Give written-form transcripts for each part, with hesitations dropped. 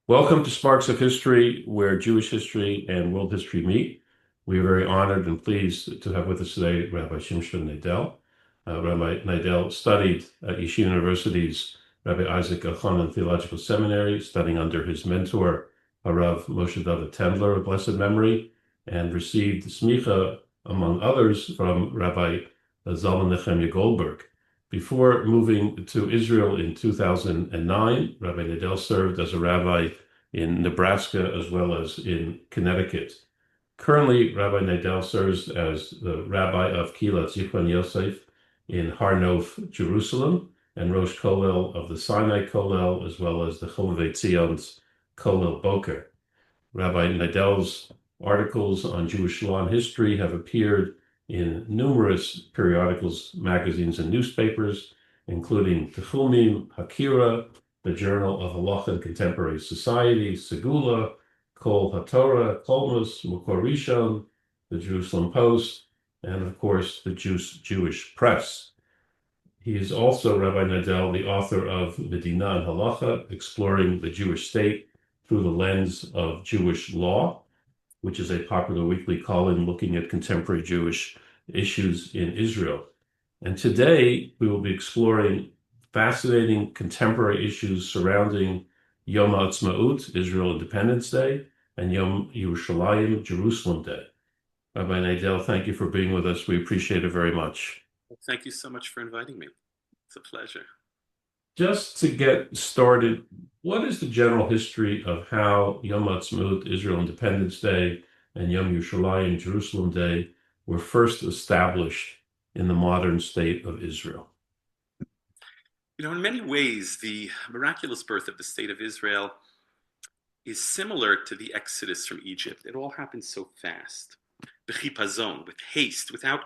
Welcome to Sparks of History, where Jewish history and world history meet. We are very honored and pleased to have with us today Rabbi Shimshon Nadel. Rabbi Nadel studied at Yeshiva University's Rabbi Isaac Elchanan Theological Seminary, studying under his mentor, HaRav Moshe Dovid Tendler of blessed memory, and received smicha, among others, from Rabbi Zalman Nechemia Goldberg. Before moving to Israel in 2009, Rabbi Nadel served as a rabbi in Nebraska as well as in Connecticut. Currently, Rabbi Nadel serves as the rabbi of Kehilat Zichron Yosef in Har Nof, Jerusalem, and Rosh Kollel of the Sinai Kollel, as well as the Hovevei Kollel Boker. Rabbi Nadel's articles on Jewish law and history have appeared in numerous periodicals, magazines, and newspapers, including Tehumim, Hakira, the Journal of Halachic and Contemporary Society, Segula, Kol HaTorah, Kolmus, Makor Rishon, the Jerusalem Post, and of course the Jewish Press. He is also, Rabbi Nadel, the author of Medina and Halacha, exploring the Jewish state through the lens of Jewish law, which is a popular weekly call-in looking at contemporary Jewish issues in Israel. And today we will be exploring fascinating contemporary issues surrounding Yom HaAtzmaut, Israel Independence Day, and Yom Yerushalayim, Jerusalem Day. Rabbi Nadel, thank you for being with us. We appreciate it very much. Well, thank you so much for inviting me. It's a pleasure. Just to get started, what is the general history of how Yom HaAtzmaut, Israel Independence Day, and Yom Yerushalayim, Jerusalem Day were first established in the modern state of Israel? In many ways, the miraculous birth of the state of Israel is similar to the Exodus from Egypt. It all happened so fast, b'chipazon, with haste, without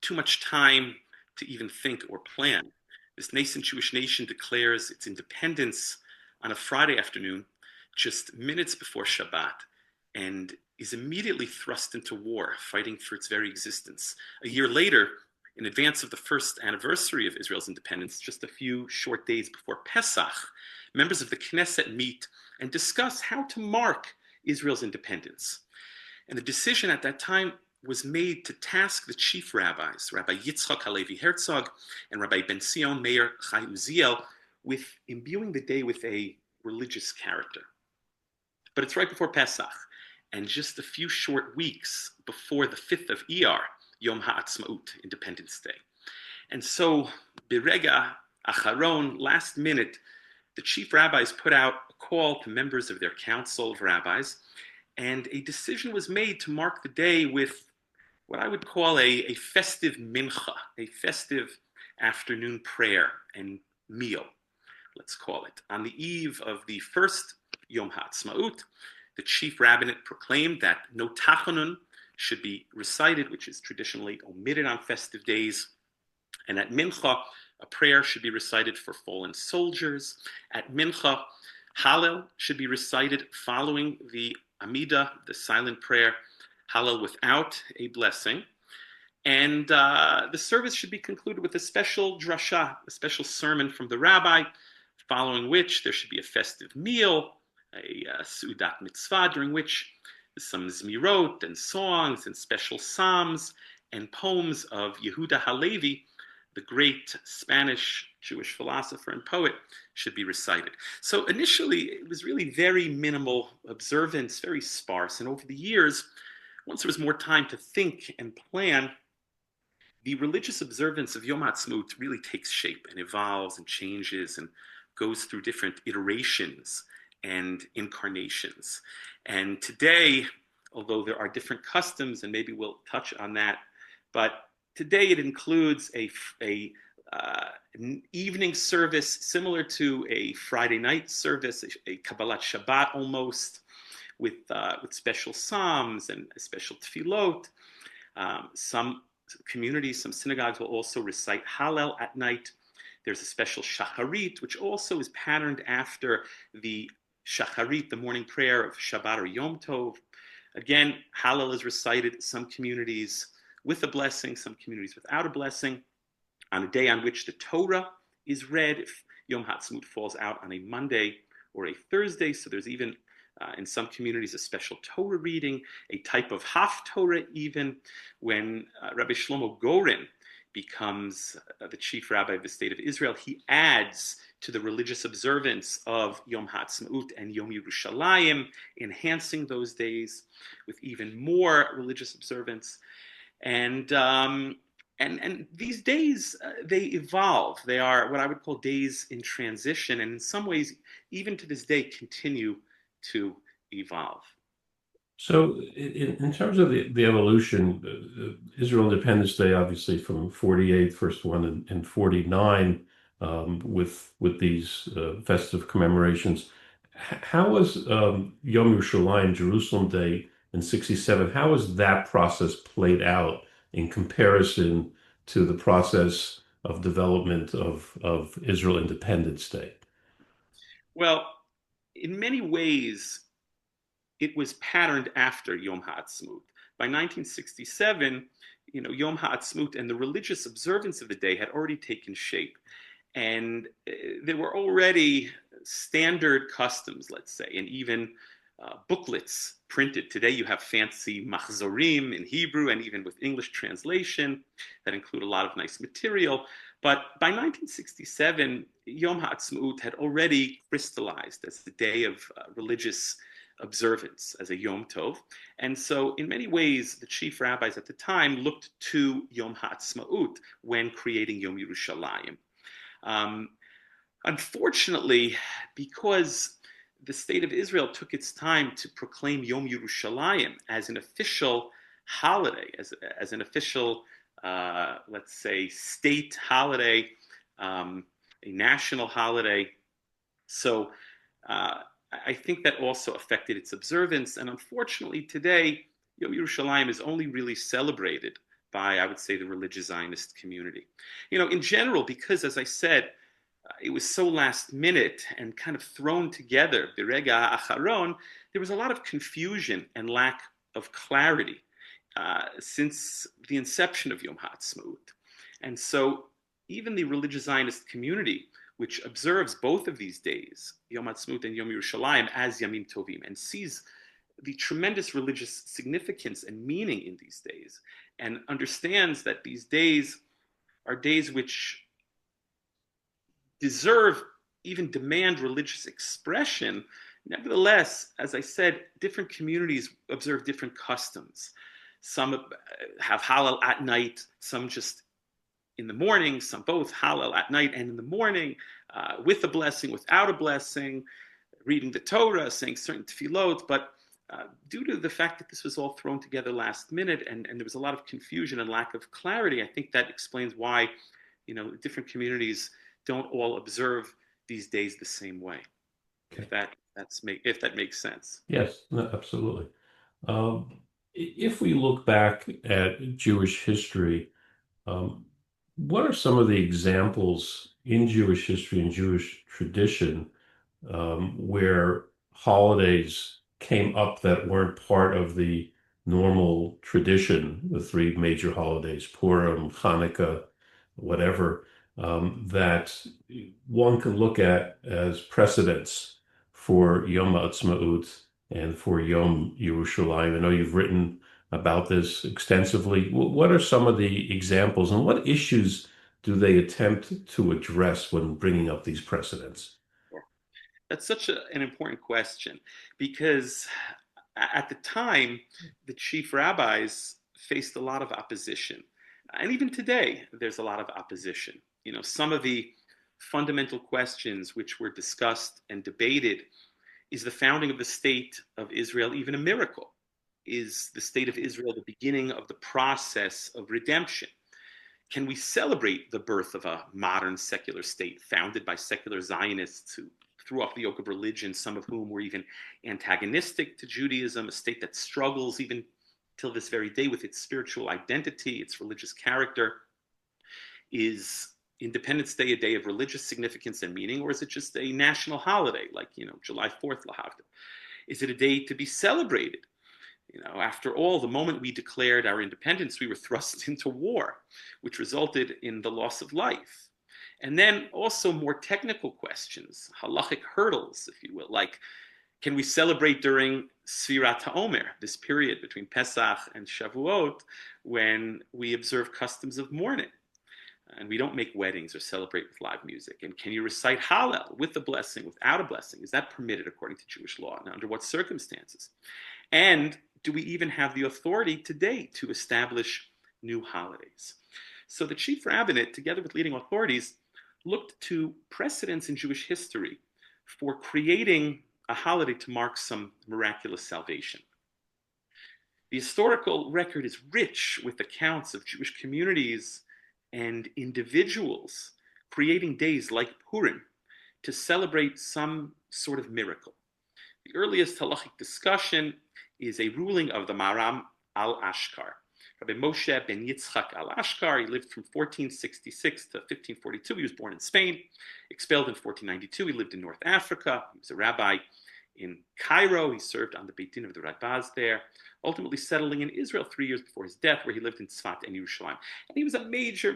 too much time to even think or plan. This nascent Jewish nation declares its independence on a Friday afternoon, just minutes before Shabbat, and is immediately thrust into war, fighting for its very existence. A year later, in advance of the first anniversary of Israel's independence, just a few short days before Pesach, members of the Knesset meet and discuss how to mark Israel's independence. And the decision at that time was made to task the chief rabbis, Rabbi Yitzchak Halevi Herzog and Rabbi Ben-Zion Meir Chai Uziel, with imbuing the day with a religious character. But it's right before Pesach, and just a few short weeks before the 5th of Iyar, Yom HaAtzmaut, Independence Day. And so, Birega Acharon, last minute, the chief rabbis put out a call to members of their council of rabbis, and a decision was made to mark the day with what I would call a festive mincha, a festive afternoon prayer and meal, let's call it. On the eve of the first Yom HaAtzmaut, the chief rabbinate proclaimed that no tachanun should be recited, which is traditionally omitted on festive days. And at Mincha, a prayer should be recited for fallen soldiers. At Mincha, Hallel should be recited following the Amidah, the silent prayer, Hallel without a blessing. And the service should be concluded with a special drasha, a special sermon from the rabbi, following which there should be a festive meal, a Sudat Mitzvah, during which some Zmirot and songs and special psalms and poems of Yehuda Halevi, the great Spanish Jewish philosopher and poet, should be recited. So initially, it was really very minimal observance, very sparse. And over the years, once there was more time to think and plan, the religious observance of Yom HaAtzmaut really takes shape and evolves and changes and goes through different iterations and incarnations. And today, although there are different customs, and maybe we'll touch on that, but today it includes an evening service similar to a Friday night service, a Kabbalat Shabbat almost, with special psalms and special tefillot. Some communities, some synagogues will also recite Hallel at night. There's a special shacharit, which also is patterned after the shacharit, the morning prayer of Shabbat or Yom Tov. Again, Hallel is recited, some communities with a blessing, some communities without a blessing, on a day on which the Torah is read. If Yom HaAtzmaut falls out on a Monday or a Thursday. So there's even in some communities a special Torah reading, a type of Haftorah even. When Rabbi Shlomo Goren becomes the chief rabbi of the state of Israel, he adds to the religious observance of Yom HaAtzmaut and Yom Yerushalayim, enhancing those days with even more religious observance. And these days, they evolve. They are what I would call days in transition, and in some ways, even to this day, continue to evolve. So, in terms of the evolution, Israel Independence Day, obviously from 48, first one, and 49, with these festive commemorations. How was Yom Yerushalayim, Jerusalem Day in 67? How was that process played out in comparison to the process of development of Israel Independence Day? Well, in many ways, it was patterned after Yom HaAtzmaut. By 1967, Yom HaAtzmaut and the religious observance of the day had already taken shape. And there were already standard customs, let's say, and even booklets printed. Today you have fancy machzorim in Hebrew and even with English translation that include a lot of nice material. But by 1967, Yom HaAtzmaut had already crystallized as the day of religious observance, as a Yom Tov. And so in many ways, the chief rabbis at the time looked to Yom HaAtzmaut when creating Yom Yerushalayim. Unfortunately, because the state of Israel took its time to proclaim Yom Yerushalayim as an official holiday, as an official, let's say, state holiday, a national holiday. So I think that also affected its observance. And unfortunately, today, Yom Yerushalayim is only really celebrated by, I would say, the religious Zionist community. In general, because, as I said, it was so last minute and kind of thrown together, Birega Acharon, there was a lot of confusion and lack of clarity since the inception of Yom HaAtzmaut. And so even the religious Zionist community, which observes both of these days, Yom HaAtzmaut and Yom Yerushalayim, as Yamim Tovim, and sees the tremendous religious significance and meaning in these days, and understands that these days are days which deserve, even demand religious expression. Nevertheless, as I said, different communities observe different customs. Some have Hallel at night, some just in the morning, some both Hallel at night and in the morning, with a blessing, without a blessing, reading the Torah, saying certain tefillot. But due to the fact that this was all thrown together last minute and there was a lot of confusion and lack of clarity, I think that explains why, different communities don't all observe these days the same way. Okay. If that makes sense. Yes, no, absolutely. If we look back at Jewish history, what are some of the examples in Jewish history and Jewish tradition where holidays came up that weren't part of the normal tradition, the three major holidays, Purim, Hanukkah, whatever, that one can look at as precedents for Yom HaAtzmaut and for Yom Yerushalayim? I know you've written about this extensively. What are some of the examples and what issues do they attempt to address when bringing up these precedents? That's such an important question, because at the time, the chief rabbis faced a lot of opposition. And even today, there's a lot of opposition. Some of the fundamental questions which were discussed and debated: is the founding of the state of Israel even a miracle? Is the state of Israel the beginning of the process of redemption? Can we celebrate the birth of a modern secular state founded by secular Zionists who threw off the yoke of religion, some of whom were even antagonistic to Judaism, a state that struggles even till this very day with its spiritual identity, its religious character? Is Independence Day a day of religious significance and meaning, or is it just a national holiday like, July 4th, Lahavdil? Is it a day to be celebrated? After all, the moment we declared our independence, we were thrust into war, which resulted in the loss of life. And then also more technical questions, halachic hurdles, if you will, like can we celebrate during Sfirat HaOmer, this period between Pesach and Shavuot, when we observe customs of mourning? And we don't make weddings or celebrate with live music. And can you recite Hallel with a blessing, without a blessing? Is that permitted according to Jewish law? And under what circumstances? And do we even have the authority today to establish new holidays? So the chief rabbinate, together with leading authorities, looked to precedents in Jewish history for creating a holiday to mark some miraculous salvation. The historical record is rich with accounts of Jewish communities and individuals creating days like Purim to celebrate some sort of miracle. The earliest halachic discussion is a ruling of the Maram al-Ashkar. Rabbi Moshe ben Yitzchak al-Ashkar, he lived from 1466 to 1542. He was born in Spain, expelled in 1492. He lived in North Africa. He was a rabbi in Cairo. He served on the Beit Din of the Radbaz there, ultimately settling in Israel 3 years before his death, where he lived in Tzfat and Yerushalayim. And he was a major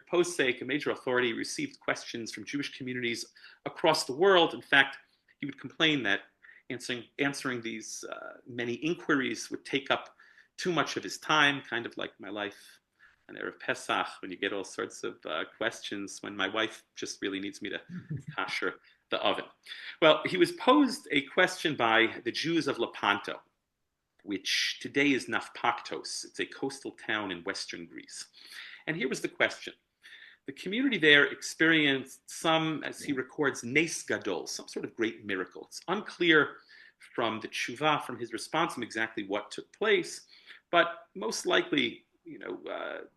posek, a major authority. He received questions from Jewish communities across the world. In fact, he would complain that answering these many inquiries would take up too much of his time, kind of like my life on Erev Pesach, when you get all sorts of questions, when my wife just really needs me to kasher the oven. Well, he was posed a question by the Jews of Lepanto, which today is Nafpaktos. It's a coastal town in western Greece. And here was the question. The community there experienced some, as he records, nes gadol, some sort of great miracle. It's unclear from the tshuva, from his response, exactly what took place, but most likely,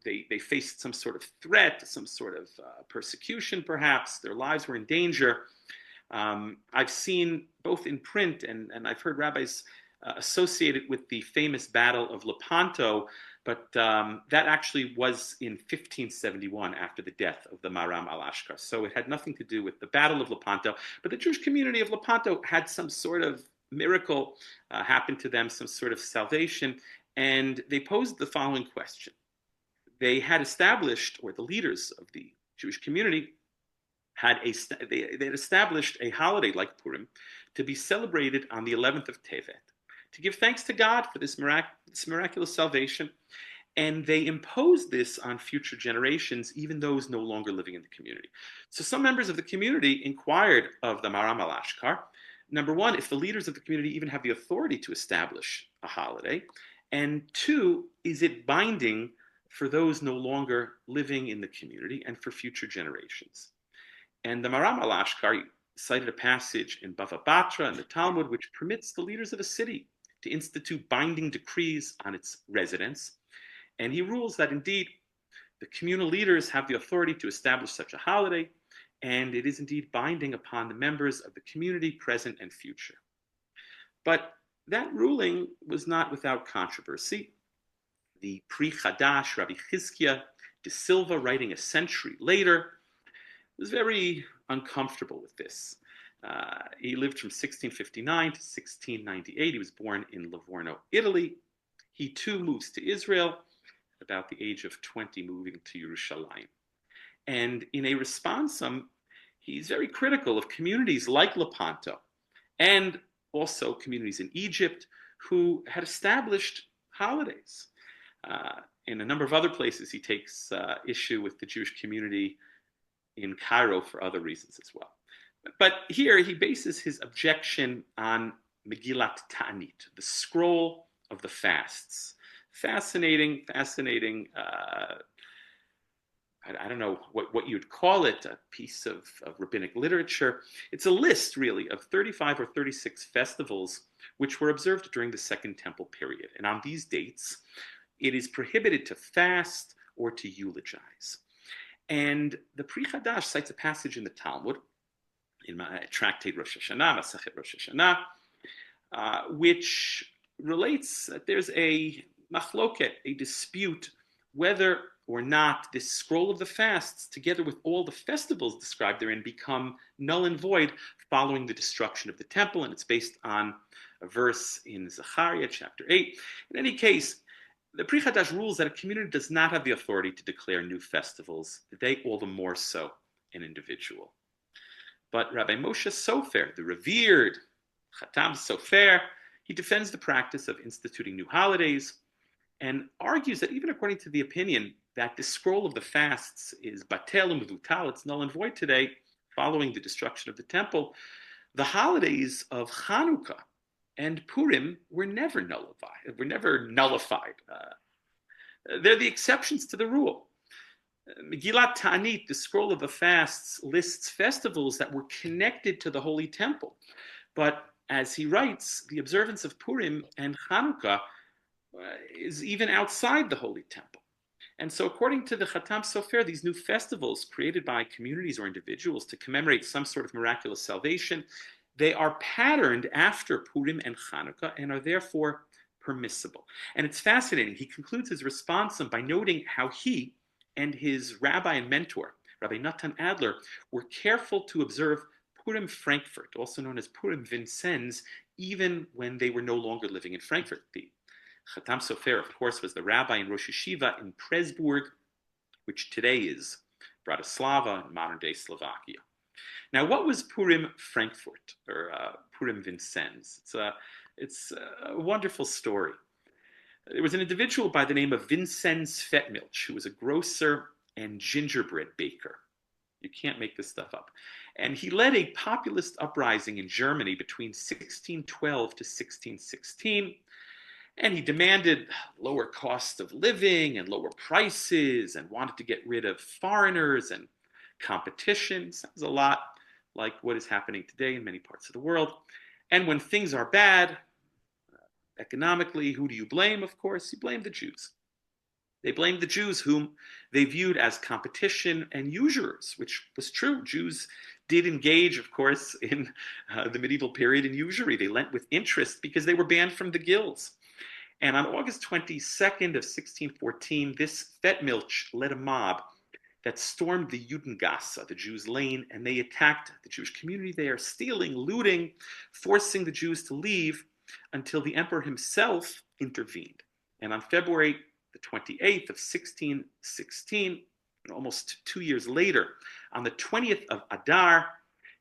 they faced some sort of threat, some sort of persecution, perhaps. Their lives were in danger. I've seen both in print and I've heard rabbis associated with the famous Battle of Lepanto, but that actually was in 1571 after the death of the Maram al-Ashkar. So it had nothing to do with the Battle of Lepanto, but the Jewish community of Lepanto had some sort of miracle happen to them, some sort of salvation, and they posed the following question. They had established, or the leaders of the Jewish community had established a holiday like Purim to be celebrated on the 11th of Tevet, to give thanks to God for this miraculous salvation. And they imposed this on future generations, even those no longer living in the community. So some members of the community inquired of the Maram al-Ashkar, number one, if the leaders of the community even have the authority to establish a holiday, and two, is it binding for those no longer living in the community and for future generations? And the Maram al-Ashkar cited a passage in Bava Batra in the Talmud which permits the leaders of a city to institute binding decrees on its residents. And he rules that indeed the communal leaders have the authority to establish such a holiday, and it is indeed binding upon the members of the community, present and future. But that ruling was not without controversy. The Pri Chadash, Rabbi Chizkiah de Silva, writing a century later, was very uncomfortable with this. He lived from 1659 to 1698. He was born in Livorno, Italy. He too moves to Israel at about the age of 20, moving to Yerushalayim. And in a responsum, he's very critical of communities like Lepanto and also communities in Egypt who had established holidays. In a number of other places, he takes issue with the Jewish community in Cairo for other reasons as well. But here he bases his objection on Megillat Ta'anit, the scroll of the fasts. Fascinating, I don't know what you'd call it, a piece of rabbinic literature. It's a list, really, of 35 or 36 festivals which were observed during the Second Temple period. And on these dates, it is prohibited to fast or to eulogize. And the Pri Chadash cites a passage in the Talmud, in my tractate Rosh Hashanah, Masechet Rosh Hashanah, which relates that there's a machloket, a dispute, whether or not this scroll of the fasts, together with all the festivals described therein, become null and void following the destruction of the temple. And it's based on a verse in Zechariah chapter 8. In any case, the Pri Chadash rules that a community does not have the authority to declare new festivals, today all the more so an individual. But Rabbi Moshe Sofer, the revered Katam Sofer, he defends the practice of instituting new holidays and argues that even according to the opinion that the scroll of the fasts is batel u'mevutal, it's null and void today, following the destruction of the temple, the holidays of Chanukah and Purim were never nullified. They're the exceptions to the rule. Megillat Ta'anit, the scroll of the fasts, lists festivals that were connected to the Holy Temple. But as he writes, the observance of Purim and Chanukah is even outside the Holy Temple. And so according to the Katam Sofer, these new festivals created by communities or individuals to commemorate some sort of miraculous salvation, they are patterned after Purim and Chanukah and are therefore permissible. And it's fascinating. He concludes his response by noting how he and his rabbi and mentor, Rabbi Natan Adler, were careful to observe Purim Frankfurt, also known as Purim Vincennes, even when they were no longer living in Frankfurt. The Katam Sofer, of course, was the rabbi in Rosh Yeshiva in Presburg, which today is Bratislava in modern-day Slovakia. Now, what was Purim Frankfurt, or Purim Vincennes? It's a wonderful story. There was an individual by the name of Vincennes Fettmilch, who was a grocer and gingerbread baker. You can't make this stuff up. And he led a populist uprising in Germany between 1612 to 1616. And he demanded lower cost of living and lower prices and wanted to get rid of foreigners and competition. Sounds a lot like what is happening today in many parts of the world. And when things are bad, economically, who do you blame? Of course, you blame the Jews. They blamed the Jews, whom they viewed as competition and usurers, which was true. Jews did engage, of course, in the medieval period in usury. They lent with interest because they were banned from the guilds. And on August 22nd of 1614, this Fettmilch led a mob that stormed the Judengasse, the Jews' lane, and they attacked the Jewish community there, stealing, looting, forcing the Jews to leave until the emperor himself intervened. And on February the 28th of 1616, almost 2 years later, on the 20th of Adar,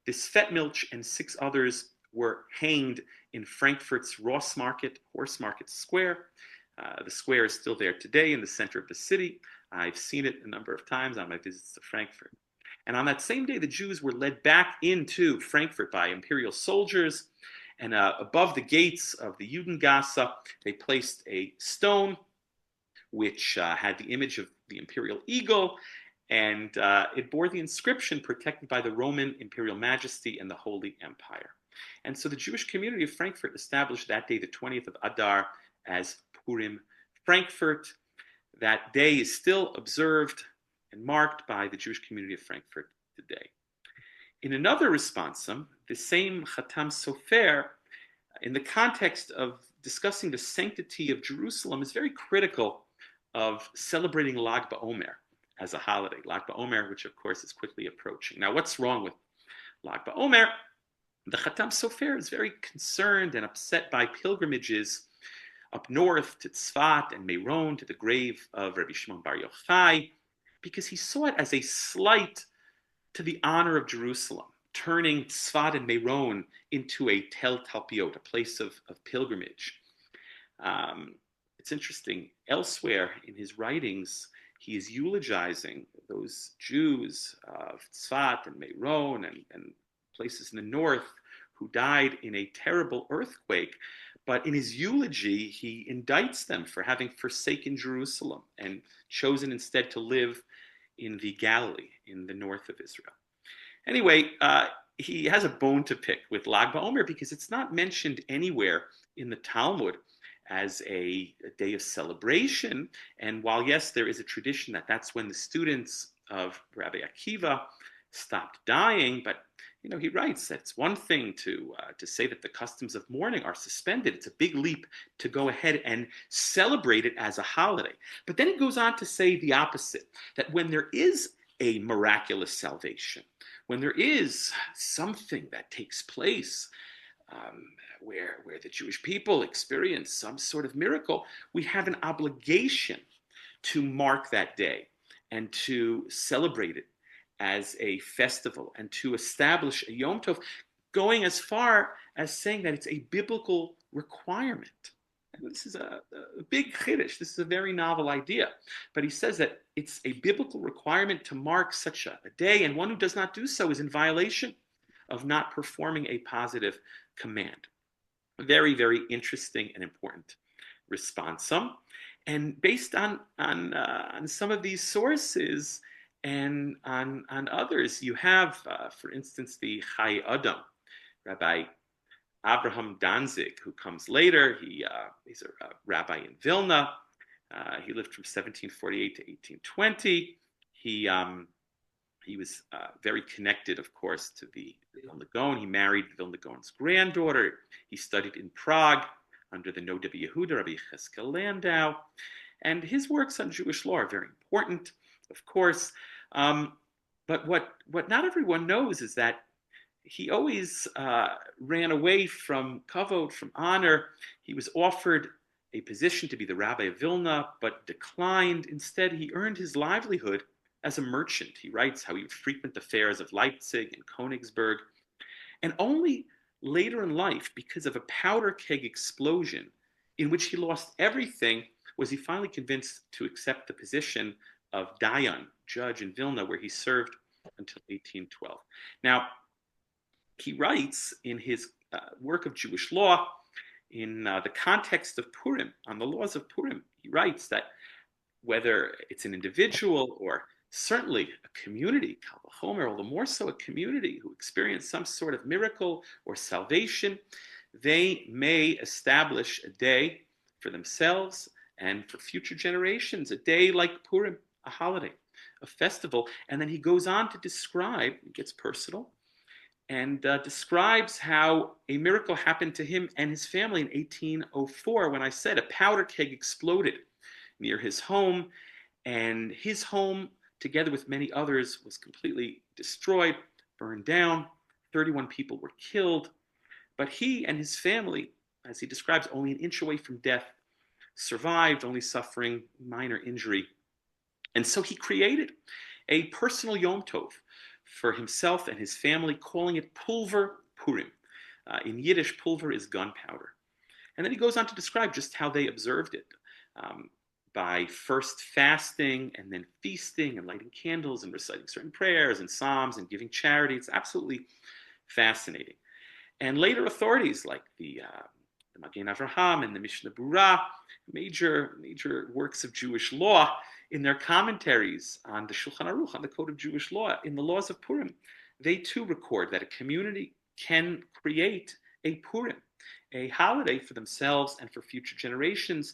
this Fettmilch and 6 others were hanged in Frankfurt's Ross Market, Horse Market Square. The square is still there today in the center of the city. I've seen it a number of times on my visits to Frankfurt. And on that same day, the Jews were led back into Frankfurt by imperial soldiers. And above the gates of the Judengasse, they placed a stone which had the image of the imperial eagle, and it bore the inscription protected by the Roman imperial majesty and the Holy Empire. And so the Jewish community of Frankfurt established that day, the 20th of Adar, as Purim Frankfurt. That day is still observed and marked by the Jewish community of Frankfurt today. In another responsum, the same Katam Sofer, in the context of discussing the sanctity of Jerusalem, is very critical of celebrating Lag BaOmer as a holiday. Lag BaOmer, which of course is quickly approaching. Now, what's wrong with Lag BaOmer? The Katam Sofer is very concerned and upset by pilgrimages up north to Tzfat and Meron, to the grave of Rabbi Shimon Bar Yochai, because he saw it as a slight to the honor of Jerusalem, turning Tzfat and Meron into a tel talpiot, a place of pilgrimage. It's interesting, elsewhere in his writings, he is eulogizing those Jews of Tzfat and Meron and places in the north who died in a terrible earthquake. But in his eulogy, he indicts them for having forsaken Jerusalem and chosen instead to live in the Galilee, in the north of Israel. Anyway, he has a bone to pick with Lag BaOmer because it's not mentioned anywhere in the Talmud as a day of celebration. And while, yes, there is a tradition that that's when the students of Rabbi Akiva stopped dying, but he writes that it's one thing to say that the customs of mourning are suspended. It's a big leap to go ahead and celebrate it as a holiday. But then he goes on to say the opposite, that when there is a miraculous salvation, when there is something that takes place where the Jewish people experience some sort of miracle, we have an obligation to mark that day and to celebrate it as a festival and to establish a Yom Tov, going as far as saying that it's a biblical requirement. And this is a big chiddush. This is a very novel idea. But he says that it's a biblical requirement to mark such a day, and one who does not do so is in violation of not performing a positive command. Very, very interesting and important responsum. And based on some of these sources and on others, you have, for instance, the Chai Adam, Rabbi Abraham Danzig, who comes later. He's a rabbi in Vilna. He lived from 1748 to 1820. He was very connected, of course, to the Vilna Gaon. He married the Vilna Gaon's granddaughter. He studied in Prague under the Noda Yehuda, Rabbi Cheskel Landau. And his works on Jewish law are very important, of course. But what not everyone knows is that he always ran away from kavod, from honor. He was offered a position to be the rabbi of Vilna, but declined. Instead, he earned his livelihood as a merchant. He writes how he would frequent the fairs of Leipzig and Königsberg. And only later in life, because of a powder keg explosion in which he lost everything, was he finally convinced to accept the position of Dayan, judge in Vilna, where he served until 1812. Now, he writes in his work of Jewish law, in the context of Purim, on the laws of Purim, he writes that whether it's an individual or certainly a community, Kal Vachomer, all the more so a community who experience some sort of miracle or salvation, they may establish a day for themselves and for future generations, a day like Purim, a holiday, a festival. And then he goes on to describe, it gets personal, and describes how a miracle happened to him and his family in 1804, when I said a powder keg exploded near his home, and his home, together with many others, was completely destroyed, burned down. 31 people were killed. But he and his family, as he describes, only an inch away from death, survived, only suffering minor injury. And so he created a personal Yom Tov for himself and his family, calling it Pulver Purim. In Yiddish, pulver is gunpowder. And then he goes on to describe just how they observed it, by first fasting and then feasting and lighting candles and reciting certain prayers and psalms and giving charity. It's absolutely fascinating. And later authorities like the Magen Avraham and the Mishnah Berurah, major works of Jewish law, in their commentaries on the Shulchan Aruch, on the Code of Jewish Law, in the laws of Purim, they too record that a community can create a Purim, a holiday for themselves and for future generations,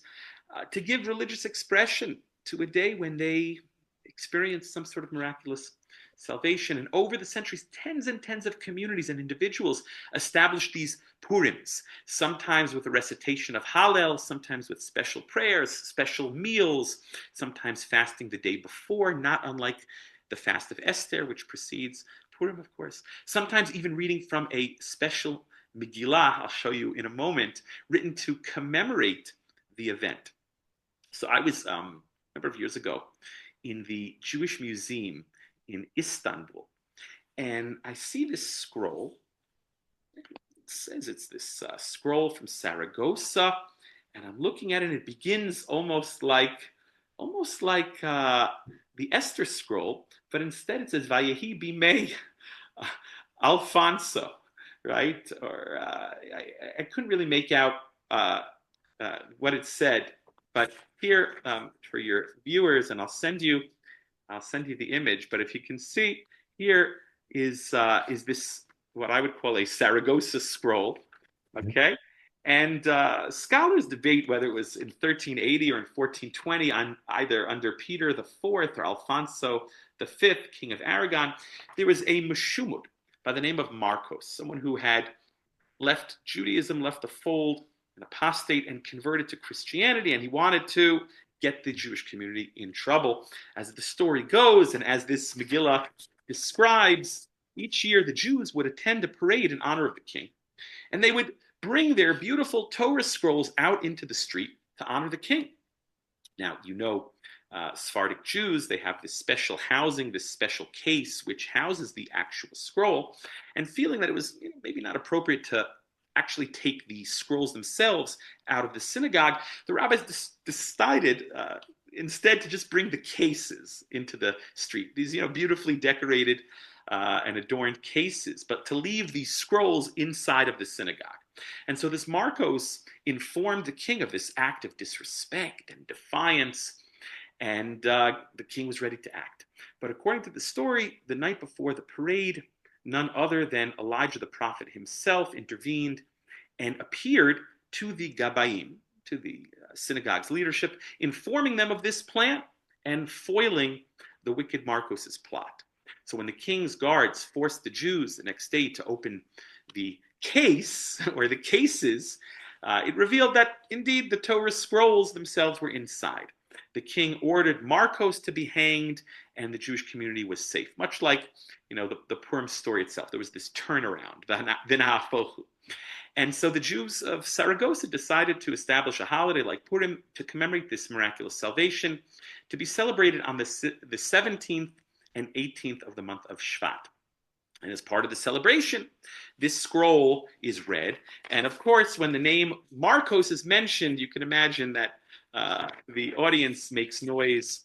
to give religious expression to a day when they experience some sort of miraculous salvation. And over the centuries, tens and tens of communities and individuals established these Purims, sometimes with a recitation of Hallel, sometimes with special prayers, special meals, sometimes fasting the day before, not unlike the fast of Esther, which precedes Purim, of course. Sometimes even reading from a special Megillah, I'll show you in a moment, written to commemorate the event. So I was, a number of years ago, in the Jewish Museum in Istanbul, and I see this scroll. It says it's this scroll from Saragossa, and I'm looking at it, and it begins almost like the Esther scroll, but instead it says Vayehi Bimei Alfonso, right? Or I couldn't really make out what it said, but here for your viewers, and I'll send you the image. But if you can see, here is this what I would call a Saragossa scroll, okay? And scholars debate whether it was in 1380 or in 1420, on either under Peter IV or Alfonso V, king of Aragon. There was a Meshumud by the name of Marcos, someone who had left Judaism, left the fold, an apostate, and converted to Christianity, and he wanted to get the Jewish community in trouble. As the story goes, and as this Megillah describes, each year the Jews would attend a parade in honor of the king, and they would bring their beautiful Torah scrolls out into the street to honor the king. Now, you know Sephardic Jews, they have this special housing, this special case, which houses the actual scroll, and feeling that it was maybe not appropriate to actually take the scrolls themselves out of the synagogue, the rabbis decided instead to just bring the cases into the street. These, beautifully decorated and adorned cases, but to leave these scrolls inside of the synagogue. And so this Marcos informed the king of this act of disrespect and defiance, and the king was ready to act. But according to the story, the night before the parade, none other than Elijah the prophet himself intervened and appeared to the Gabaim, to the synagogue's leadership, informing them of this plan and foiling the wicked Marcos's plot. So when the king's guards forced the Jews the next day to open the case, or the cases, it revealed that indeed the Torah scrolls themselves were inside. The king ordered Marcos to be hanged, and the Jewish community was safe. Much like, the Purim story itself. There was this turnaround, and so the Jews of Saragossa decided to establish a holiday like Purim to commemorate this miraculous salvation, to be celebrated on the 17th and 18th of the month of Shvat. And as part of the celebration, this scroll is read. And of course, when the name Marcos is mentioned, you can imagine that the audience makes noise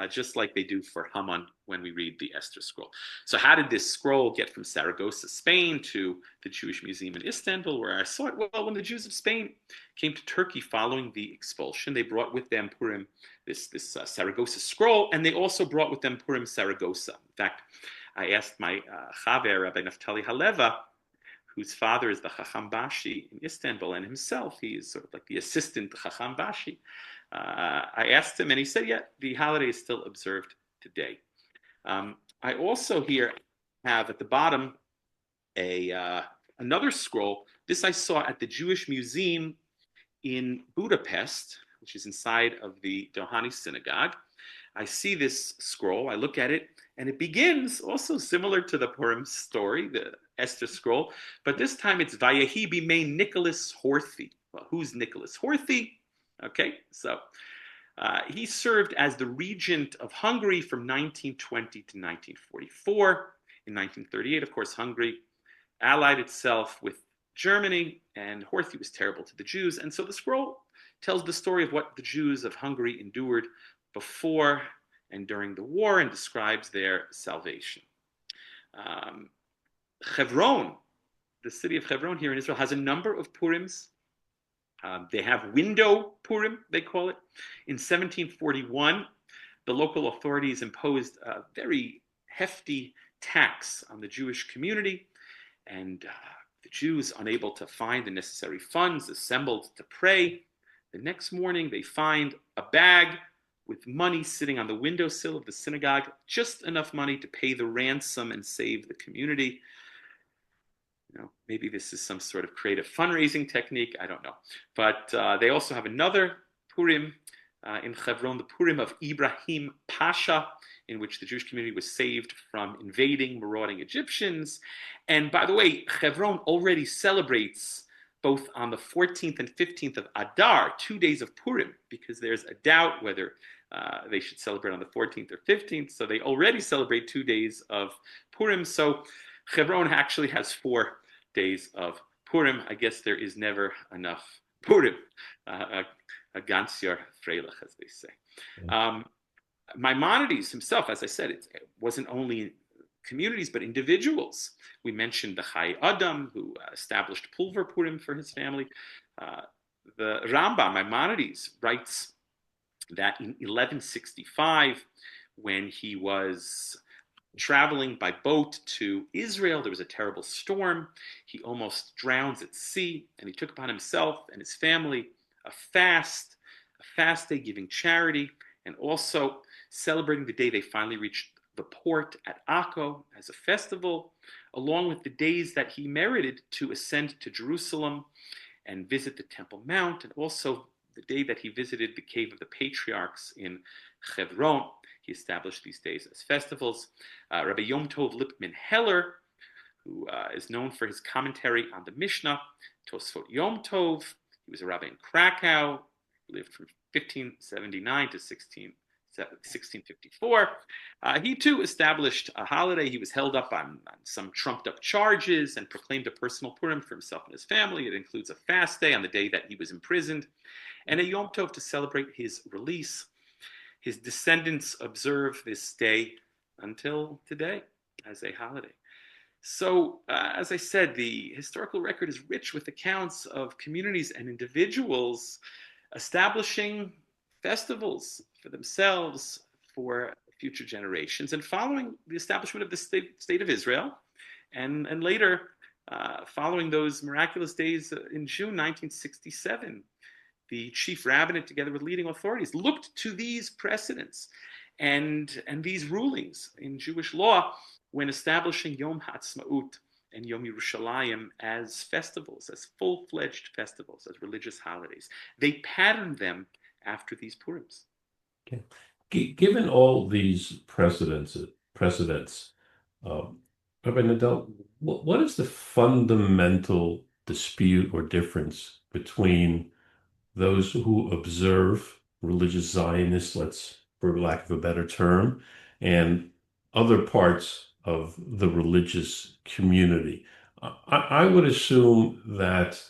just like they do for Haman when we read the Esther scroll. So how did this scroll get from Saragossa, Spain, to the Jewish Museum in Istanbul, where I saw it? Well, when the Jews of Spain came to Turkey following the expulsion, they brought with them Purim, this Saragossa scroll, and they also brought with them Purim Saragossa. In fact, I asked my Chaver, Rabbi Naftali Haleva, whose father is the Chacham Bashi in Istanbul, and himself, he is sort of like the assistant Chacham Bashi. I asked him, and he said, the holiday is still observed today. I also here have at the bottom another scroll. This I saw at the Jewish Museum in Budapest, which is inside of the Dohani Synagogue. I see this scroll, I look at it, and it begins also similar to the Purim story, the Esther scroll, but this time it's Vayehi b'mei Nicholas Horthy. Well, who's Nicholas Horthy? Okay, so he served as the regent of Hungary from 1920 to 1944. In 1938, of course, Hungary allied itself with Germany, and Horthy was terrible to the Jews. And so the scroll tells the story of what the Jews of Hungary endured before and during the war, and describes their salvation. Hebron, the city of Hebron here in Israel, has a number of Purims. They have window Purim, they call it. In 1741, the local authorities imposed a very hefty tax on the Jewish community, and the Jews, unable to find the necessary funds, assembled to pray. The next morning, they find a bag with money sitting on the windowsill of the synagogue, just enough money to pay the ransom and save the community. Maybe this is some sort of creative fundraising technique, I don't know. But they also have another Purim in Hebron, the Purim of Ibrahim Pasha, in which the Jewish community was saved from invading, marauding Egyptians. And by the way, Hebron already celebrates both on the 14th and 15th of Adar, 2 days of Purim, because there's a doubt whether they should celebrate on the 14th or 15th. So they already celebrate 2 days of Purim. So Hebron actually has 4 days of Purim. I guess there is never enough Purim. A Ganzjahr Freilich, as they say. Maimonides himself, as I said, it wasn't only communities, but individuals. We mentioned the Chai Adam, who established Pulver Purim for his family. The Rambam, Maimonides, writes that in 1165, when he was traveling by boat to Israel, there was a terrible storm. He almost drowns at sea, and he took upon himself and his family a fast day giving charity, and also celebrating the day they finally reached the port at Akko as a festival, along with the days that he merited to ascend to Jerusalem and visit the Temple Mount, and also the day that he visited the Cave of the Patriarchs in Hebron. He established these days as festivals. Rabbi Yom Tov Lipman Heller, who is known for his commentary on the Mishnah, Tosfot Yom Tov. He was a rabbi in Krakow, lived from 1579 to 1654. He too established a holiday. He was held up on some trumped up charges and proclaimed a personal Purim for himself and his family. It includes a fast day on the day that he was imprisoned and a Yom Tov to celebrate his release. His descendants observe this day until today as a holiday. So, as I said, the historical record is rich with accounts of communities and individuals establishing festivals for themselves, for future generations, and following the establishment of the state of Israel, and later following those miraculous days in June 1967, the chief rabbinate, together with leading authorities, looked to these precedents and these rulings in Jewish law when establishing Yom HaAtzmaut and Yom Yerushalayim as festivals, as full-fledged festivals, as religious holidays. They patterned them after these Purims. Okay. Given all these precedents, Rabbi Nadel, what is the fundamental dispute or difference between those who observe religious Zionists, for lack of a better term, and other parts of the religious community? I would assume that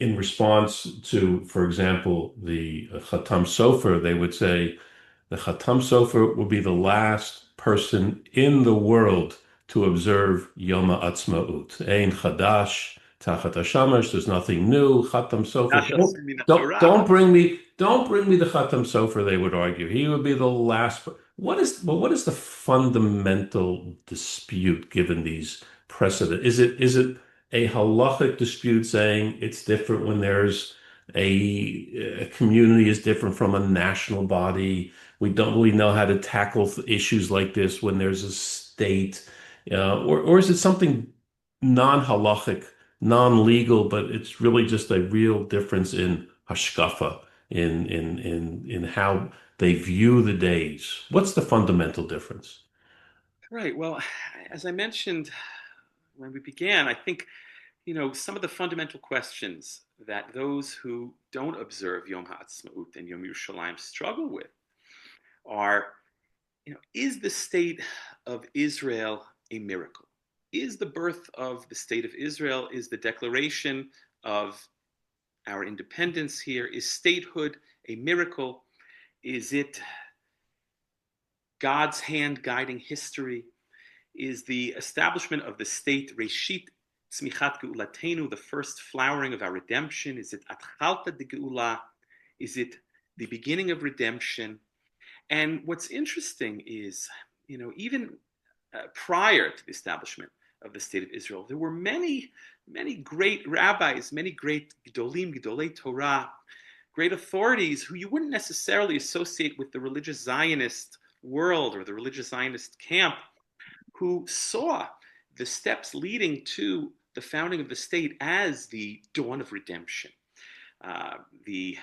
in response to, for example, the Katam Sofer, they would say the Katam Sofer will be the last person in the world to observe Yom HaAtzmaut. Ein Chadash Tachat HaShamash. There's nothing new. Katam Sofer. Don't bring me the Katam Sofer. They would argue he would be the last. What is the fundamental dispute given these precedents? Is it a halachic dispute saying it's different when there's a community is different from a national body? We don't really know how to tackle issues like this when there's a state, or is it something non-halachic, non-legal, but it's really just a real difference in hashkafa, in how they view the days? What's the fundamental difference? Right. Well, as I mentioned when we began, I think some of the fundamental questions that those who don't observe Yom HaAtzmaut and Yom Yerushalayim struggle with are, is the state of Israel a miracle? Is the birth of the state of Israel, is the declaration of our independence here, is statehood a miracle? Is it God's hand guiding history? Is the establishment of the state Reshit Tzmichat Geulatenu, the first flowering of our redemption? Is it Atchalta de Geula? Is it the beginning of redemption? And what's interesting is, even prior to the establishment of the state of Israel, there were many, many great rabbis, many great Gedolim, Gedolei Torah, great authorities who you wouldn't necessarily associate with the religious Zionist world or the religious Zionist camp, who saw the steps leading to the founding of the state as the dawn of redemption, the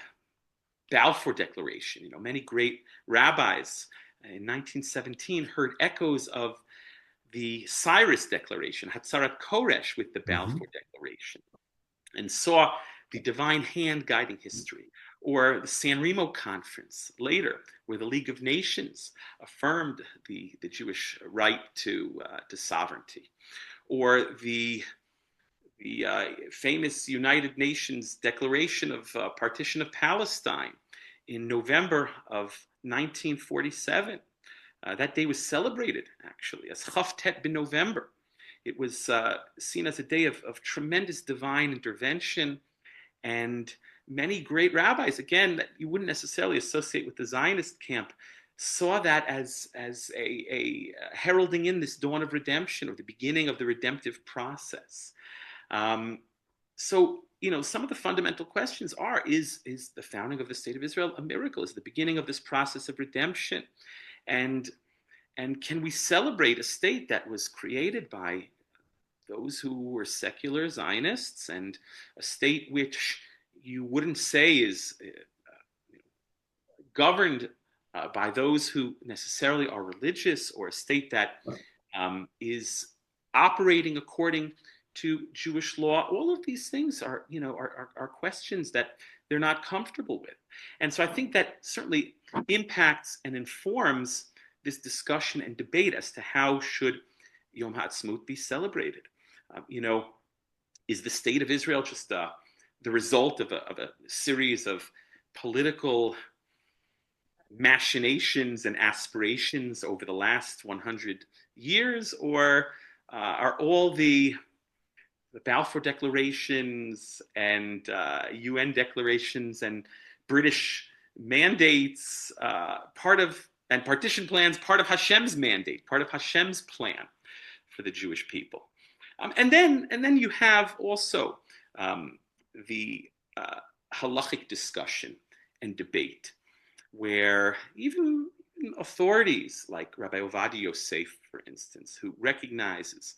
Balfour Declaration. Many great rabbis in 1917 heard echoes of the Cyrus Declaration, Hatzarat Koresh, with the Balfour Declaration, and saw the divine hand guiding history. Or the San Remo Conference later, where the League of Nations affirmed the Jewish right to sovereignty. Or the famous United Nations Declaration of Partition of Palestine in November of 1947. That day was celebrated, actually, as Chavtet b'November. It was seen as a day of tremendous divine intervention, and many great rabbis, again, that you wouldn't necessarily associate with the Zionist camp, saw that as a heralding in this dawn of redemption, or the beginning of the redemptive process. So, some of the fundamental questions are, is the founding of the state of Israel a miracle? Is the beginning of this process of redemption? And can we celebrate a state that was created by those who were secular Zionists, and a state which you wouldn't say is governed by those who necessarily are religious, or a state that is operating according to Jewish law. All of these things are, are questions that they're not comfortable with. And so I think that certainly impacts and informs this discussion and debate as to how should Yom HaAtzmaut be celebrated. Is the state of Israel just the result of a series of political machinations and aspirations over the last 100 years, or are all the Balfour declarations and UN declarations and British mandates and partition plans part of Hashem's mandate, part of Hashem's plan for the Jewish people? And then you have also the halachic discussion and debate, where even authorities like Rabbi Ovadia Yosef, for instance, who recognizes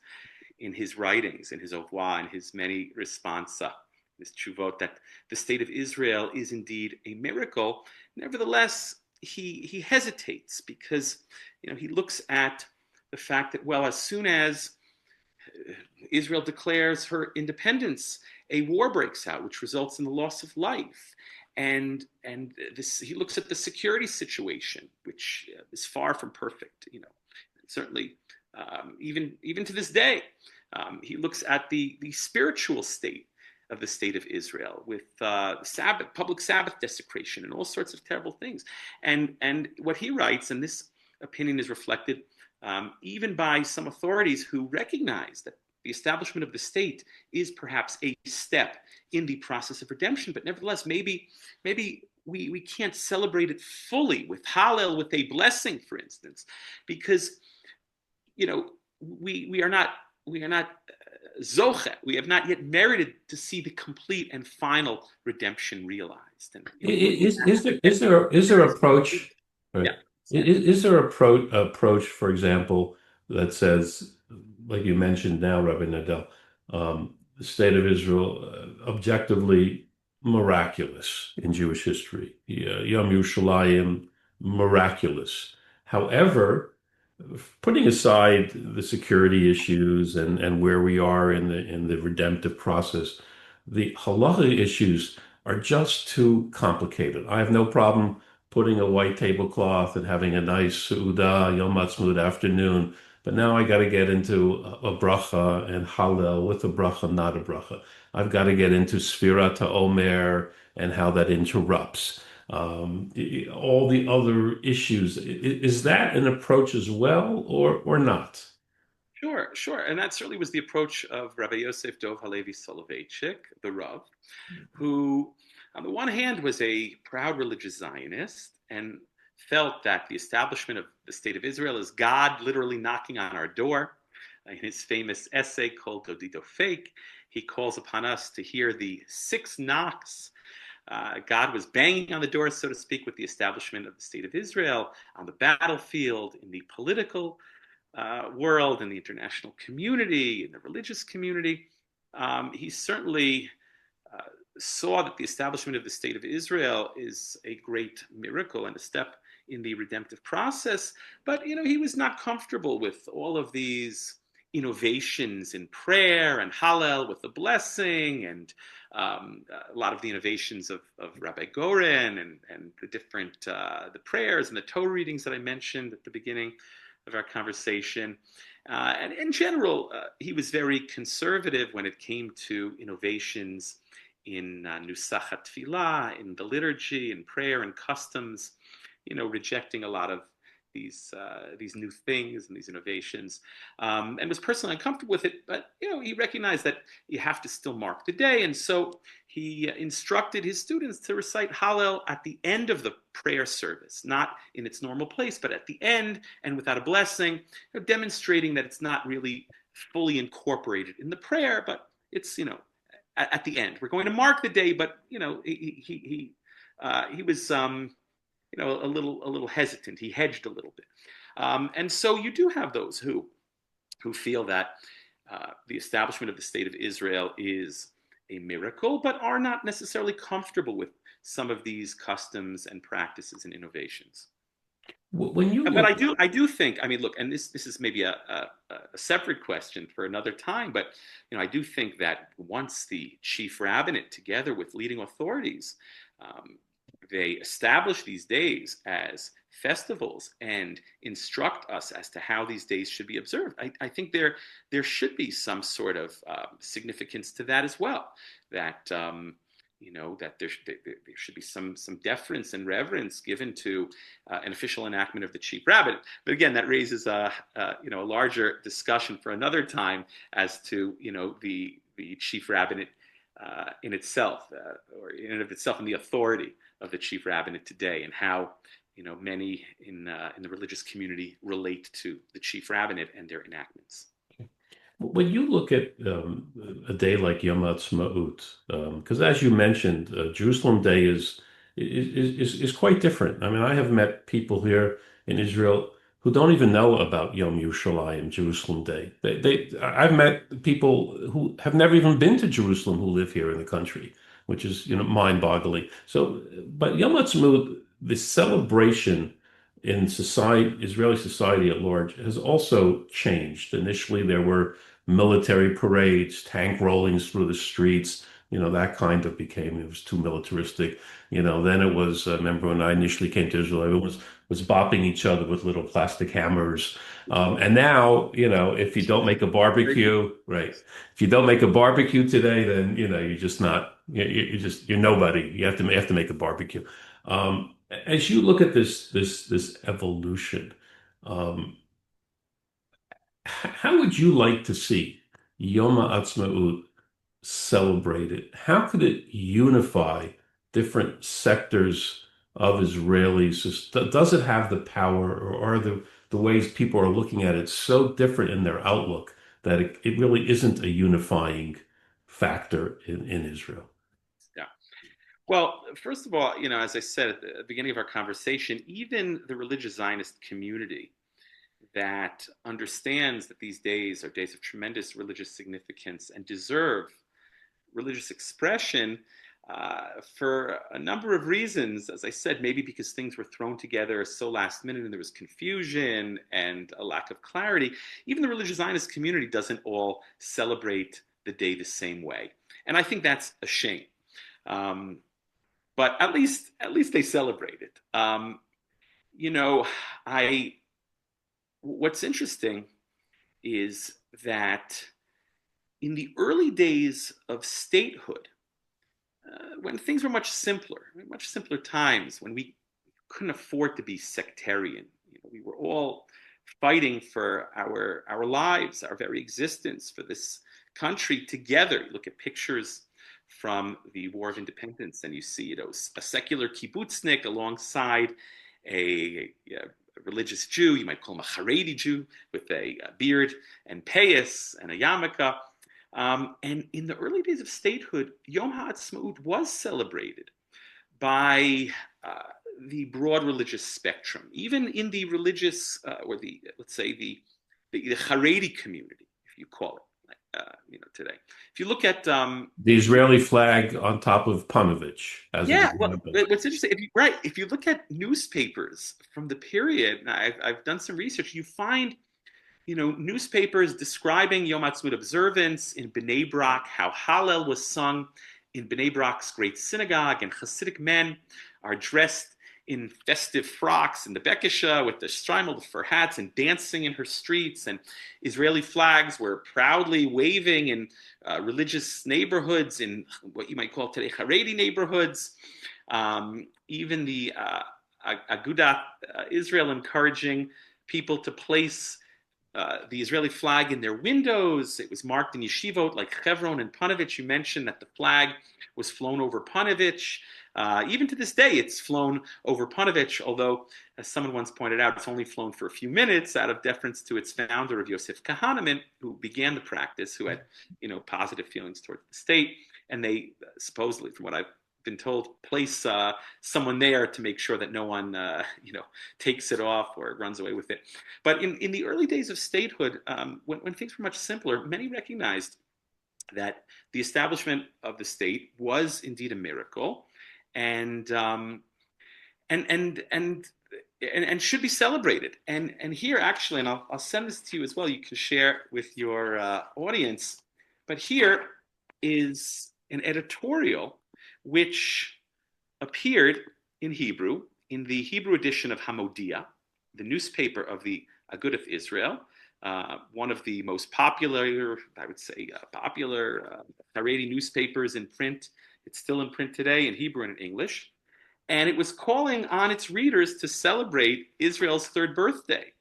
in his writings, in his Hovevei, in his many responsa, his tshuvot, that the state of Israel is indeed a miracle, nevertheless, he hesitates, because he looks at the fact that, well, as soon as Israel declares her independence, a war breaks out, which results in the loss of life. And this, he looks at the security situation, which is far from perfect. Certainly, even to this day, he looks at the spiritual state of the state of Israel, with public Sabbath desecration, and all sorts of terrible things. And what he writes, and this opinion is reflected even by some authorities who recognize that the establishment of the state is perhaps a step in the process of redemption, but nevertheless, maybe we can't celebrate it fully with Hallel, with a blessing, for instance, because we are not zoche. We have not yet merited to see the complete and final redemption realized. And is there approach? Right. Yeah. Is there approach, for example, that says, like you mentioned now, Rabbi Nadel, the state of Israel objectively miraculous in Jewish history, Yom Yerushalayim, miraculous. However, putting aside the security issues and where we are in the redemptive process, the halacha issues are just too complicated. I have no problem putting a white tablecloth and having a nice Seudah Yom HaAtzmaut afternoon, but now I got to get into a bracha and Hallel with a bracha, not a bracha. I've got to get into Sfirat HaOmer and how that interrupts. All the other issues. Is that an approach as well, or not? Sure. And that certainly was the approach of Rabbi Yosef Dov Halevi Soloveitchik, the Rav, who, on the one hand, was a proud religious Zionist and felt that the establishment of the state of Israel is God literally knocking on our door. In his famous essay called Dodito Fake, he calls upon us to hear the 6 knocks. God was banging on the door, so to speak, with the establishment of the state of Israel on the battlefield, in the political world, in the international community, in the religious community. He certainly saw that the establishment of the state of Israel is a great miracle and a step in the redemptive process. But, he was not comfortable with all of these innovations in prayer and Hallel with the blessing, and a lot of the innovations of Rabbi Goren and the different the prayers and the Torah readings that I mentioned at the beginning of our conversation. And in general, he was very conservative when it came to innovations in Nusach HaTfilah, in the liturgy, in prayer and customs, rejecting a lot of these new things and these innovations, and was personally uncomfortable with it. But he recognized that you have to still mark the day, and so he instructed his students to recite Hallel at the end of the prayer service, not in its normal place, but at the end and without a blessing, demonstrating that it's not really fully incorporated in the prayer, but it's at the end. We're going to mark the day, but he was a little hesitant. He hedged a little bit, and so you do have those who feel that the establishment of the state of Israel is a miracle, but are not necessarily comfortable with some of these customs and practices and innovations. When you But look, I do think, I mean, look, and this is maybe a separate question for another time, but I do think that once the chief rabbinate, together with leading authorities, um, they establish these days as festivals and instruct us as to how these days should be observed. I think there should be some sort of significance to that as well. That that there should be some deference and reverence given to an official enactment of the chief rabbinate. But again, that raises a larger discussion for another time as to the chief rabbinate in itself, or in and of itself, and the authority of the chief rabbinate today, and how many in the religious community relate to the chief rabbinate and their enactments. when you look at a day like Yom HaAtzmaut, because as you mentioned, Jerusalem Day is quite different. I mean, I have met people here in Israel who don't even know about Yom Yerushalayim, Jerusalem Day. I've met people who have never even been to Jerusalem who live here in the country, which is mind-boggling. So, but Yom HaAtzmaut, the celebration in society, Israeli society at large, has also changed. Initially, there were military parades, tank rollings through the streets. That kind of became, it was too militaristic. Then it was, I remember when I initially came to Israel, everyone was bopping each other with little plastic hammers. And now, if you don't make a barbecue, right? If you don't make a barbecue today, then, you're just not, you're nobody. You have to make a barbecue. As you look at this evolution, how would you like to see Yom HaAtzmaut celebrated? How could it unify different sectors of Israelis? Does it have the power, or are the ways people are looking at it so different in their outlook that it really isn't a unifying factor in Israel? Yeah. Well, first of all, as I said at the beginning of our conversation, even the religious Zionist community that understands that these days are days of tremendous religious significance and deserve religious expression, for a number of reasons. As I said, maybe because things were thrown together so last minute and there was confusion and a lack of clarity. Even the religious Zionist community doesn't all celebrate the day the same way, and I think that's a shame. But at least they celebrate it. I What's interesting is that in the early days of statehood, when things were much simpler times, when we couldn't afford to be sectarian, we were all fighting for our lives, our very existence, for this country together. You look at pictures from the War of Independence, and you see a secular kibbutznik alongside a religious Jew. You might call him a Haredi Jew with a beard and payas and a yarmulke. And in the early days of statehood, Yom HaAtzmaut was celebrated by the broad religious spectrum, even in the religious, or let's say the Haredi community, if you call it, today. If you look at The Israeli flag on top of Panovich, as an example. well, what's interesting, if you look at newspapers from the period, and I've done some research, you find newspapers describing Yom HaAtzmaut observance in Bnei Brak, how Hallel was sung in Bnei Brak's great synagogue, and Hasidic men are dressed in festive frocks in the Bekisha with the shtreimel, the fur hats, and dancing in her streets, and Israeli flags were proudly waving in religious neighborhoods, in what you might call today Haredi neighborhoods. Even the Agudat Israel encouraging people to place the Israeli flag in their windows. It was marked in yeshivot like Hebron and Panovich. You mentioned that the flag was flown over Panovich. Even to this day, it's flown over Panovich, although, as someone once pointed out, it's only flown for a few minutes out of deference to its founder of Yosef Kahaneman, who began the practice, who had positive feelings towards the state. And they supposedly, from what I've been told, place someone there to make sure that no one takes it off or runs away with it. But in the early days of statehood, when things were much simpler, many recognized that the establishment of the state was indeed a miracle, and and should be celebrated. And here actually, and I'll send this to you as well. You can share with your audience. But here is an editorial which appeared in Hebrew in the Hebrew edition of Hamodia, the newspaper of the Agudath Israel, one of the most popular, I would say, popular Haredi newspapers in print. It's still in print today in Hebrew and in English. And it was calling on its readers to celebrate Israel's third birthday.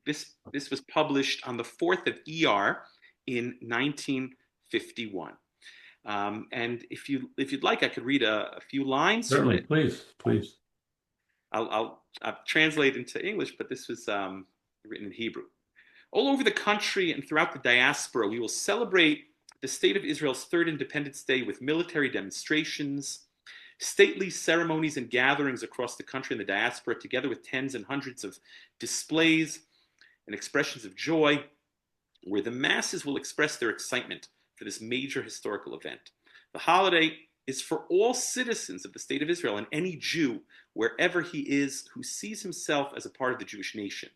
This was published on the 4th of Iyar in 1951. And if you'd like, I could read a few lines. Certainly, please. I'll translate into English, but this was written in Hebrew. All over the country and throughout the diaspora, we will celebrate the State of Israel's third Independence Day with military demonstrations, stately ceremonies and gatherings across the country and the diaspora, together with tens and hundreds of displays and expressions of joy, where the masses will express their excitement for this major historical event. The holiday is for all citizens of the State of Israel and any Jew, wherever he is, who sees himself as a part of the Jewish nation.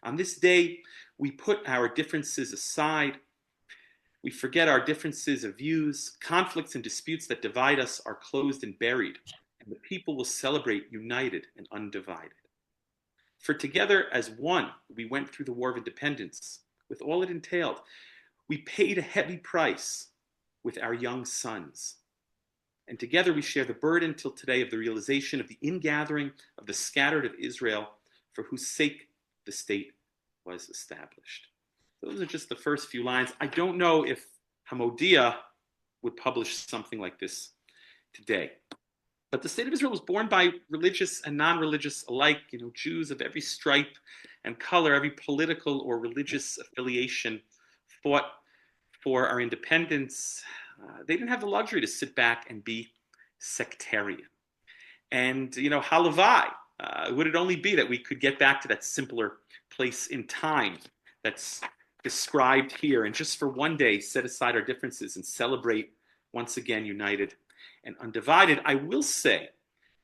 On this day, we put our differences aside. We forget our differences of views. Conflicts and disputes that divide us are closed and buried, and the people will celebrate united and undivided. For together as one, we went through the War of Independence with all it entailed. We paid a heavy price with our young sons. And together we share the burden till today of the realization of the ingathering of the scattered of Israel, for whose sake the state was established. Those are just the first few lines. I don't know if Hamodia would publish something like this today. But the State of Israel was born by religious and non-religious alike, Jews of every stripe and color, every political or religious affiliation fought for our independence. They didn't have the luxury to sit back and be sectarian. And, Halachic, would it only be that we could get back to that simpler place in time that's described here, and just for one day set aside our differences and celebrate once again united and undivided. I will say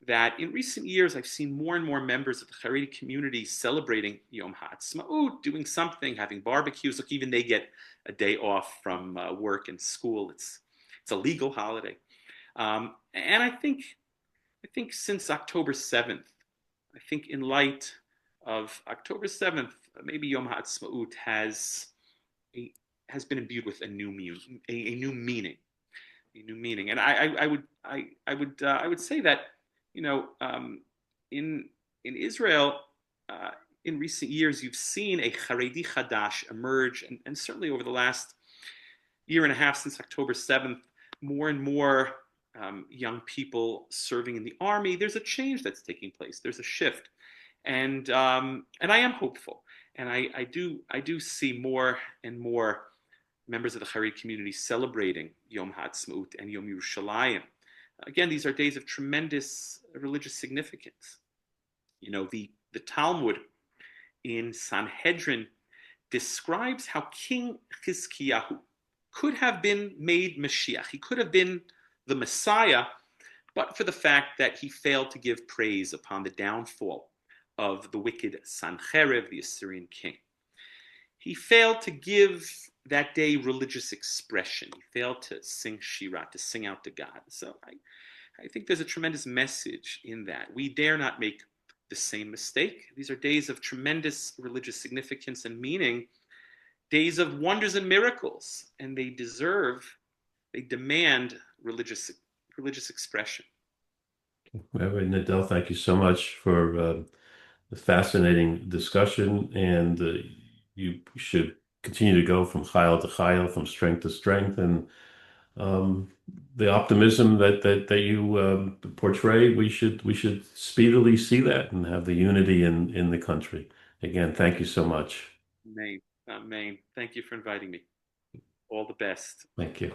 that in recent years, I've seen more and more members of the Haredi community celebrating Yom HaAtzmaut, doing something, having barbecues. Look, even they get a day off from work and school. It's a legal holiday. And I think since October 7th, I think in light of October 7th, maybe Yom HaAtzmaut has been imbued with a new meaning. And I would say that, in Israel, in recent years, you've seen a Haredi Chadash emerge, and certainly over the last year and a half since October 7th, more and more young people serving in the army. There's a change that's taking place. There's a shift, and I am hopeful, and I do see more and more members of the Haredi community celebrating Yom HaAtzmaut and Yom Yerushalayim. Again, these are days of tremendous religious significance. The Talmud in Sanhedrin describes how King Chizkiyahu could have been made Mashiach. He could have been the Messiah, but for the fact that he failed to give praise upon the downfall of the wicked Sanherib, the Assyrian king. He failed to give that day religious expression. He failed to sing Shirah, to sing out to God. So I think there's a tremendous message in that. We dare not make the same mistake. These are days of tremendous religious significance and meaning, days of wonders and miracles, and they demand religious expression. Rabbi Nadel, thank you so much for the fascinating discussion, and you should continue to go from chayil to chayil, from strength to strength, and the optimism that you portray, we should speedily see that and have the unity in the country. Again, thank you so much. Amen. Thank you for inviting me. All the best. Thank you.